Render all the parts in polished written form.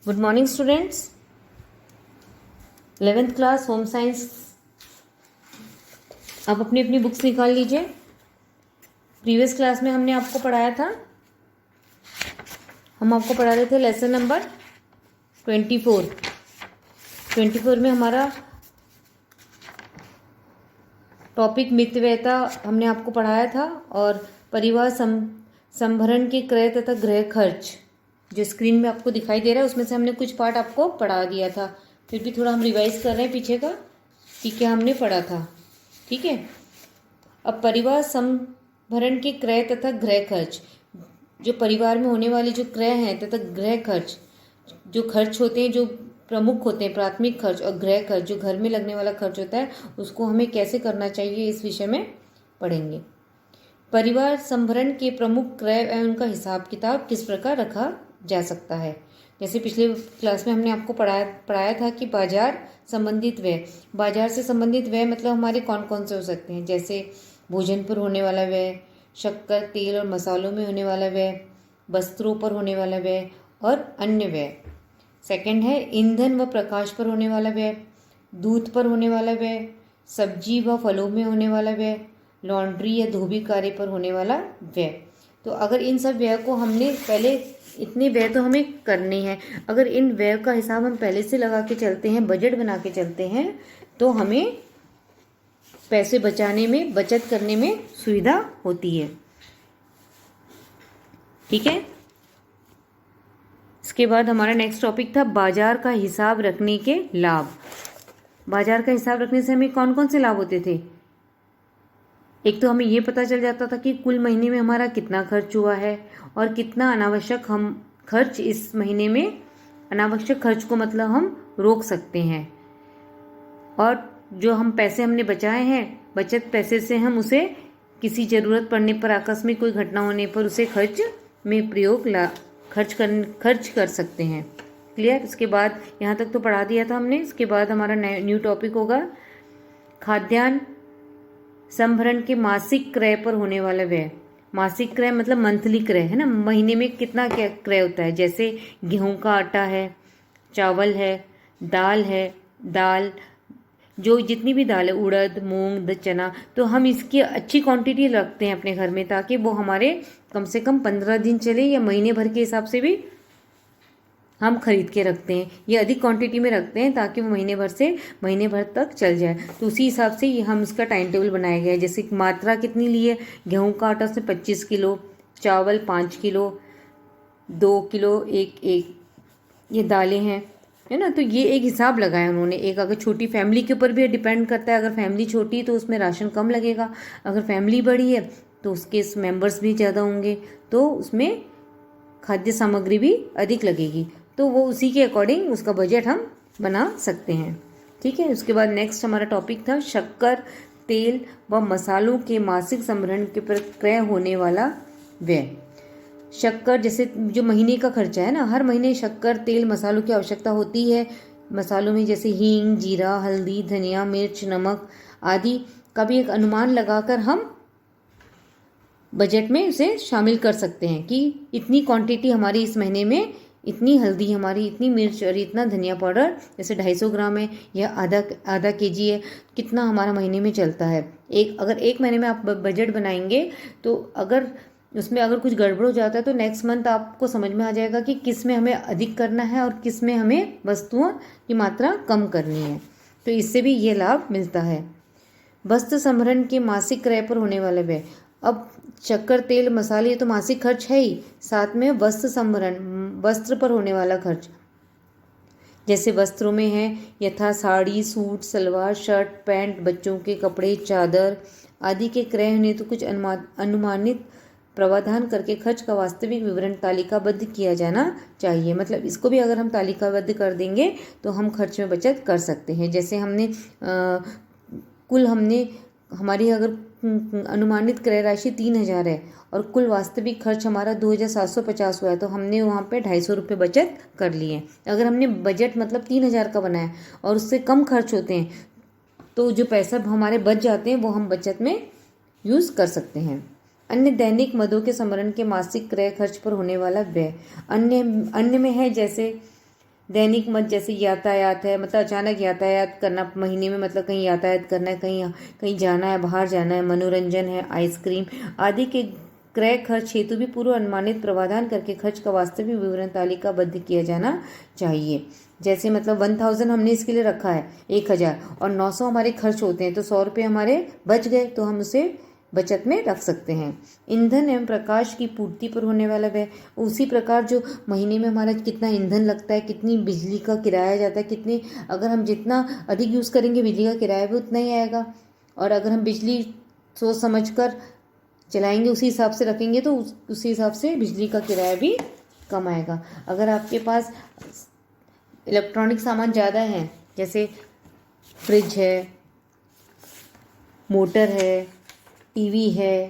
Good morning students. 11th class home science, आप अपनी अपनी बुक्स निकाल लीजिए। प्रीवियस क्लास में हमने आपको पढ़ाया था, हम आपको पढ़ा रहे थे लेसन नंबर 24 में हमारा टॉपिक मितव्ययता हमने आपको पढ़ाया था और परिवार संभरण के क्रय तथा गृह खर्च जो स्क्रीन में आपको दिखाई दे रहा है उसमें से हमने कुछ पार्ट आपको पढ़ा दिया था। फिर भी थोड़ा हम रिवाइज कर रहे हैं पीछे का कि क्या हमने पढ़ा था। ठीक है, अब परिवार संभरण के क्रय तथा गृह खर्च, जो परिवार में होने वाले जो क्रय हैं तथा गृह खर्च, जो खर्च होते हैं जो प्रमुख होते हैं, प्राथमिक खर्च और गृह खर्च जो घर में लगने वाला खर्च होता है, उसको हमें कैसे करना चाहिए इस विषय में पढ़ेंगे। परिवार संभरण के प्रमुख क्रय एवं उनका हिसाब किताब किस प्रकार रखा जा सकता है। जैसे पिछले क्लास में हमने आपको पढ़ाया था कि बाजार संबंधित व्यय, बाजार से संबंधित व्यय मतलब हमारे कौन कौन से हो सकते हैं, जैसे भोजन पर होने वाला व्यय, शक्कर तेल और मसालों में होने वाला व्यय, वस्त्रों पर होने वाला व्यय और अन्य व्यय। सेकंड है ईंधन व प्रकाश पर होने वाला व्यय, दूध पर होने वाला व्यय, सब्जी व फलों में होने वाला व्यय, लॉन्ड्री या धोबी कार्य पर होने वाला व्यय। तो अगर इन सब व्यय को हमने पहले, इतने व्यय तो हमें करने हैं, अगर इन व्यय का हिसाब हम पहले से लगा के चलते हैं, बजट बना के चलते हैं, तो हमें पैसे बचाने में, बचत करने में सुविधा होती है। ठीक है, इसके बाद हमारा नेक्स्ट टॉपिक था बाजार का हिसाब रखने के लाभ। बाजार का हिसाब रखने से हमें कौन कौन से लाभ होते थे। एक तो हमें ये पता चल जाता था कि कुल महीने में हमारा कितना खर्च हुआ है और कितना अनावश्यक हम खर्च इस महीने में, अनावश्यक खर्च को मतलब हम रोक सकते हैं, और जो हम पैसे हमने बचाए हैं बचत पैसे से हम उसे किसी ज़रूरत पड़ने पर, आकस्मिक कोई घटना होने पर उसे खर्च में खर्च कर सकते हैं। क्लियर। इसके बाद यहाँ तक तो पढ़ा दिया था हमने। इसके बाद हमारा न्यू टॉपिक होगा खाद्यान्न संभरण के मासिक क्रय पर होने वाला व्यय। मासिक क्रय मतलब मंथली क्रय है ना, महीने में कितना क्या क्रय होता है, जैसे गेहूं का आटा है, चावल है, दाल जो जितनी भी दाल है, उड़द मूंग चना, तो हम इसकी अच्छी क्वांटिटी रखते हैं अपने घर में ताकि वो हमारे कम से कम 15 दिन चले, या महीने भर के हिसाब से भी हम खरीद के रखते हैं, ये अधिक क्वांटिटी में रखते हैं ताकि वो महीने भर तक चल जाए। तो उसी हिसाब से ये हम इसका टाइम टेबल बनाया गया है। जैसे मात्रा कितनी ली है, गेहूं का आटा से 25 किलो, चावल 5 किलो, 2 किलो एक ये दालें हैं, है ना। तो ये एक हिसाब लगाया उन्होंने। एक अगर छोटी फैमिली के ऊपर भी डिपेंड करता है, अगर फैमिली छोटी है तो उसमें राशन कम लगेगा, अगर फैमिली बड़ी है तो उसके मेंबर्स भी ज़्यादा होंगे तो उसमें खाद्य सामग्री भी अधिक लगेगी, तो वो उसी के अकॉर्डिंग उसका बजट हम बना सकते हैं। ठीक है। उसके बाद नेक्स्ट हमारा टॉपिक था शक्कर तेल व मसालों के मासिक संभरण के पर क्रय होने वाला व्यय। शक्कर जैसे जो महीने का खर्चा है ना, हर महीने शक्कर तेल मसालों की आवश्यकता होती है। मसालों में जैसे हींग, जीरा, हल्दी, धनिया, मिर्च, नमक आदि का भी एक अनुमान लगाकर हम बजट में उसे शामिल कर सकते हैं कि इतनी क्वांटिटी हमारी इस महीने में, इतनी हल्दी हमारी, इतनी मिर्च और इतना धनिया पाउडर, जैसे 250 ग्राम है या आधा केजी है, कितना हमारा महीने में चलता है। अगर एक महीने में आप बजट बनाएंगे तो अगर उसमें अगर कुछ गड़बड़ हो जाता है तो नेक्स्ट मंथ आपको समझ में आ जाएगा कि किस में हमें अधिक करना है और किस में हमें वस्तुओं की मात्रा कम करनी है। तो इससे भी ये लाभ मिलता है। वस्त्र संभरण के मासिक क्रय पर होने वाले व्यय। अब शक्कर तेल मसाले तो मासिक खर्च है ही, साथ में वस्त्र संभरण, वस्त्र पर होने वाला खर्च, जैसे वस्त्रों में है यथा sari, suit, salwar, shirt, pant, बच्चों के कपड़े, चादर आदि के क्रय होने तो कुछ अनुमानित प्रावधान करके खर्च का वास्तविक विवरण तालिकाबद्ध किया जाना चाहिए। मतलब इसको भी अगर हम तालिकाबद्ध कर देंगे तो हम खर्च में बचत कर सकते हैं। जैसे हमारी अगर अनुमानित क्रय राशि 3000 है और कुल वास्तविक खर्च हमारा 2750 हुआ है, तो हमने वहाँ पे 250 रुपये बचत कर लिए। अगर हमने बजट मतलब 3000 का बनाया और उससे कम खर्च होते हैं तो जो पैसा हमारे बच जाते हैं वो हम बचत में यूज़ कर सकते हैं। अन्य दैनिक मदों के संभरण के मासिक क्रय खर्च पर होने वाला व्यय। अन्य में है जैसे दैनिक मत जैसे यातायात है, मतलब अचानक यातायात करना महीने में, मतलब कहीं यातायात करना है, कहीं कहीं जाना है, बाहर जाना है, मनोरंजन है, आइसक्रीम आदि के क्रय खर्च हेतु भी पूर्व अनुमानित प्रावधान करके खर्च का वास्तविक विवरण तालिकाबद्ध किया जाना चाहिए। जैसे मतलब 1000 हमने इसके लिए रखा है, 1000, और 900 हमारे खर्च होते हैं, तो 100 रुपये हमारे बच गए, तो हम उसे बचत में रख सकते हैं। ईंधन एवं प्रकाश की पूर्ति पर होने वाला व्यय, उसी प्रकार जो महीने में हमारा कितना ईंधन लगता है, कितनी बिजली का किराया जाता है, कितनी, अगर हम जितना अधिक यूज़ करेंगे बिजली का किराया भी उतना ही आएगा, और अगर हम बिजली सोच समझ कर चलाएंगे, उसी हिसाब से रखेंगे, तो उसी हिसाब से बिजली का किराया भी कम आएगा। अगर आपके पास इलेक्ट्रॉनिक सामान ज़्यादा है, जैसे फ्रिज है, मोटर है, टीवी है,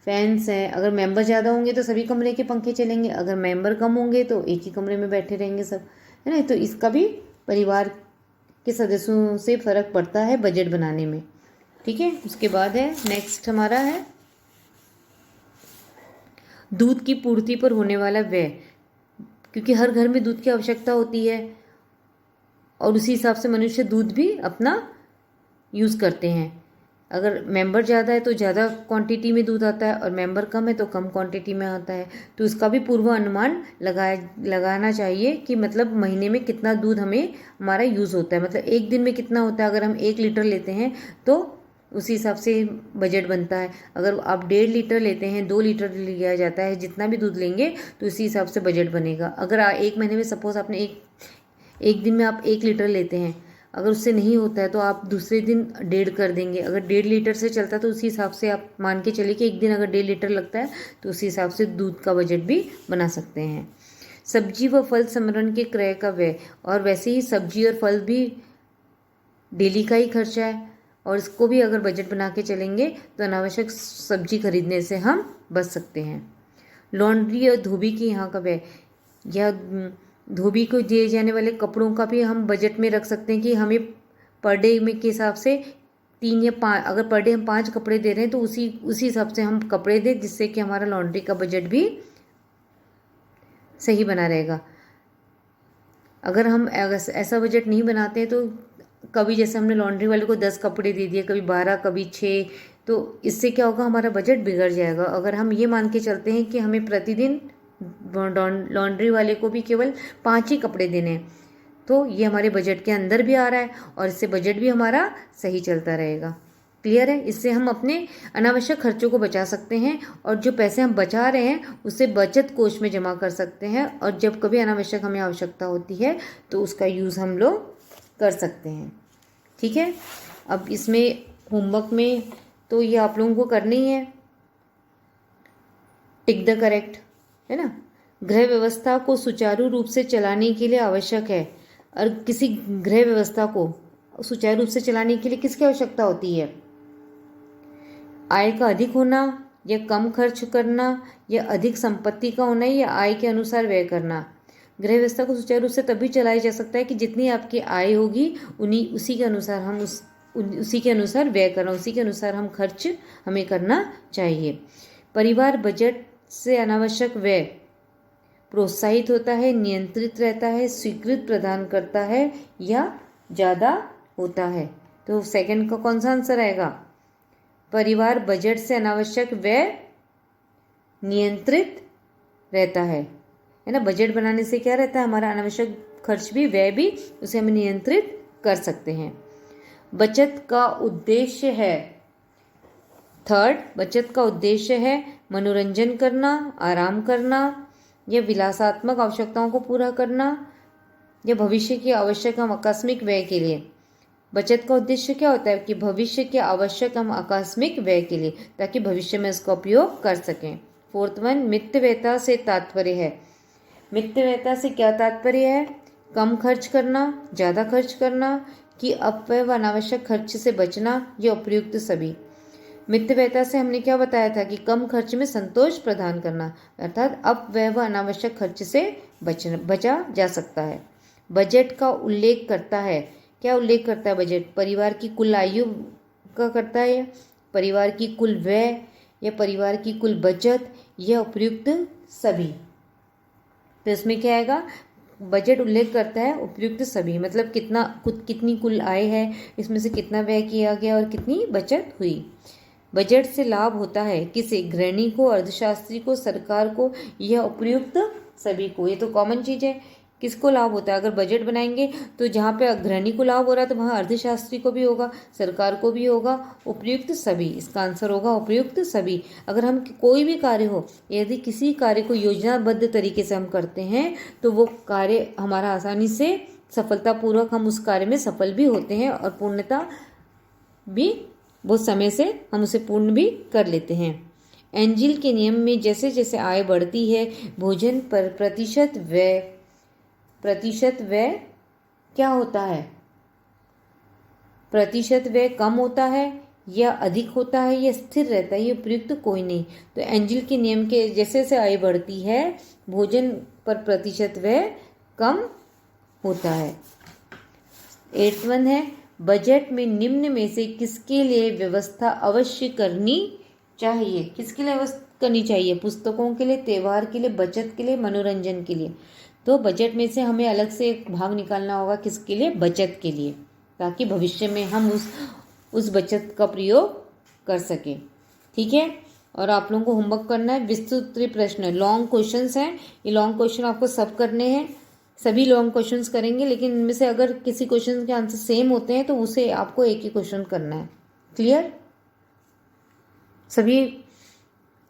फैंस हैं, अगर मेंबर ज़्यादा होंगे तो सभी कमरे के पंखे चलेंगे, अगर मेंबर कम होंगे तो एक ही कमरे में बैठे रहेंगे सब, है ना। तो इसका भी परिवार के सदस्यों से फ़र्क पड़ता है बजट बनाने में, ठीक है। उसके बाद है नेक्स्ट हमारा है दूध की पूर्ति पर होने वाला व्यय, क्योंकि हर घर में दूध की आवश्यकता होती है और उसी हिसाब से मनुष्य दूध भी अपना यूज़ करते हैं। अगर मेंबर ज़्यादा है तो ज़्यादा क्वांटिटी में दूध आता है, और मेंबर कम है तो कम क्वांटिटी में आता है, तो इसका भी पूर्व अनुमान लगाना चाहिए कि मतलब महीने में कितना दूध हमें हमारा यूज़ होता है, मतलब एक दिन में कितना होता है। अगर हम 1 लीटर लेते हैं तो उसी हिसाब से बजट बनता है। अगर आप 1.5 लीटर लेते हैं, 2 लीटर लिया जाता है, जितना भी दूध लेंगे तो उसी हिसाब से बजट बनेगा। अगर एक महीने में सपोज आपने एक दिन में आप 1 लीटर लेते हैं, अगर उससे नहीं होता है तो आप दूसरे दिन 1.5 कर देंगे। अगर 1.5 लीटर से चलता है तो उसी हिसाब से आप मान के चलिए कि एक दिन अगर 1.5 लीटर लगता है तो उसी हिसाब से दूध का बजट भी बना सकते हैं। सब्जी व फल संग्रहण के क्रय का व्यय, और वैसे ही सब्जी और फल भी डेली का ही खर्चा है, और इसको भी अगर बजट बना के चलेंगे तो अनावश्यक सब्जी खरीदने से हम बच सकते हैं। लॉन्ड्री और धोबी की यहाँ का व्यय, या धोबी को दिए जाने वाले कपड़ों का भी हम बजट में रख सकते हैं कि हमें पर डे में के हिसाब से 3 या 5, अगर पर डे हम 5 कपड़े दे रहे हैं तो उसी हिसाब से हम कपड़े दें, जिससे कि हमारा लॉन्ड्री का बजट भी सही बना रहेगा। अगर हम ऐसा बजट नहीं बनाते हैं तो कभी जैसे हमने लॉन्ड्री वाले को 10 कपड़े दे दिए, कभी 12, कभी 6, तो इससे क्या होगा, हमारा बजट बिगड़ जाएगा। अगर हम ये मान के चलते हैं कि हमें प्रतिदिन लॉन्ड्री वाले को भी केवल 5 ही कपड़े देने हैं, तो ये हमारे बजट के अंदर भी आ रहा है और इससे बजट भी हमारा सही चलता रहेगा। क्लियर है। इससे हम अपने अनावश्यक खर्चों को बचा सकते हैं, और जो पैसे हम बचा रहे हैं उसे बचत कोष में जमा कर सकते हैं, और जब कभी अनावश्यक हमें आवश्यकता होती है तो उसका यूज़ हम लोग कर सकते हैं। ठीक है। अब इसमें होमवर्क में तो ये आप लोगों को करनी है, टिक द करेक्ट, है ना। गृह व्यवस्था को सुचारू रूप से चलाने के लिए आवश्यक है, और किसी गृह व्यवस्था को सुचारू रूप से चलाने के लिए किसकी आवश्यकता होती है? आय का अधिक होना, या कम खर्च करना, या अधिक संपत्ति का होना, या आय के अनुसार व्यय करना। गृह व्यवस्था को सुचारू रूप से तभी चलाया जा सकता है कि जितनी आपकी आय होगी उसी के अनुसार हम उसी के अनुसार व्यय करना, उसी के अनुसार हम खर्च हमें करना चाहिए। परिवार बजट से अनावश्यक व्यय प्रोत्साहित होता है, नियंत्रित रहता है, स्वीकृत प्रदान करता है, या ज़्यादा होता है। तो सेकंड का कौन सा आंसर आएगा? परिवार बजट से अनावश्यक व्यय नियंत्रित रहता है ना। बजट बनाने से क्या रहता है, हमारा अनावश्यक खर्च भी, व्यय भी, उसे हम नियंत्रित कर सकते हैं। बचत का उद्देश्य है, थर्ड, बचत का उद्देश्य है मनोरंजन करना, आराम करना, या विलासात्मक आवश्यकताओं को पूरा करना, या भविष्य की आवश्यक हम आकस्मिक व्यय के लिए। बचत का उद्देश्य क्या होता है कि भविष्य के आवश्यक हम आकस्मिक व्यय के लिए, ताकि भविष्य में इसका उपयोग कर सकें। फोर्थ वन, मितव्ययता से तात्पर्य है। मितव्ययता से क्या तात्पर्य है? कम खर्च करना, ज़्यादा खर्च करना, कि अपव्यय व अनावश्यक खर्च से बचना, या उपयुक्त सभी। मितव्ययता से हमने क्या बताया था कि कम खर्च में संतोष प्रदान करना, अर्थात अपव्यय व अनावश्यक खर्च से बचा जा सकता है। बजट का उल्लेख करता है, क्या उल्लेख करता है बजट? परिवार की कुल आयु का करता है, परिवार की कुल व्यय, या परिवार की कुल बचत, या उपयुक्त सभी। तो इसमें क्या आएगा? बजट उल्लेख करता है उपयुक्त सभी, मतलब कितनी कुल आय है, इसमें से कितना व्यय किया गया और कितनी बचत हुई। बजट से लाभ होता है किसे? गृहिणी को, अर्थशास्त्री को, सरकार को, यह उपयुक्त सभी को। ये तो कॉमन चीज है। किसको लाभ होता है? अगर बजट बनाएंगे तो जहाँ पे गृहिणी को लाभ हो रहा है तो वहाँ अर्थशास्त्री को भी होगा, सरकार को भी होगा, उपयुक्त सभी। इसका आंसर होगा उपयुक्त सभी। अगर हम कोई भी कार्य हो, यदि किसी कार्य को योजनाबद्ध तरीके से हम करते हैं तो वो कार्य हमारा आसानी से सफलतापूर्वक हम उस कार्य में सफल भी होते हैं और पूर्णता भी बहुत समय से हम उसे पूर्ण भी कर लेते हैं। एंजिल के नियम में जैसे जैसे आय बढ़ती है भोजन पर प्रतिशत व्यय क्या होता है? प्रतिशत व्यय कम होता है या अधिक होता है या स्थिर रहता है? ये उपयुक्त कोई नहीं। तो एंजिल के नियम के जैसे जैसे आय बढ़ती है भोजन पर प्रतिशत व्यय कम होता है। 8वां है बजट में निम्न में से किसके लिए व्यवस्था अवश्य करनी चाहिए? किसके लिए व्यवस्था करनी चाहिए? पुस्तकों के लिए, त्योहार के लिए, बचत के लिए, मनोरंजन के लिए। तो बजट में से हमें अलग से एक भाग निकालना होगा किसके लिए? बचत के लिए, ताकि भविष्य में हम उस बचत का प्रयोग कर सकें। ठीक है। और आप लोगों को होमवर्क करना है विस्तृत प्रश्न, लॉन्ग क्वेश्चंस हैं। ये लॉन्ग क्वेश्चन आपको सब करने हैं, सभी लॉन्ग क्वेश्चंस करेंगे, लेकिन इनमें से अगर किसी क्वेश्चन के आंसर सेम होते हैं तो उसे आपको एक ही क्वेश्चन करना है। क्लियर?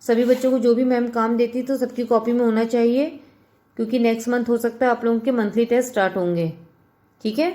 सभी बच्चों को जो भी मैम काम देती तो सबकी कॉपी में होना चाहिए, क्योंकि नेक्स्ट मंथ हो सकता है आप लोगों के मंथली टेस्ट स्टार्ट होंगे। ठीक है।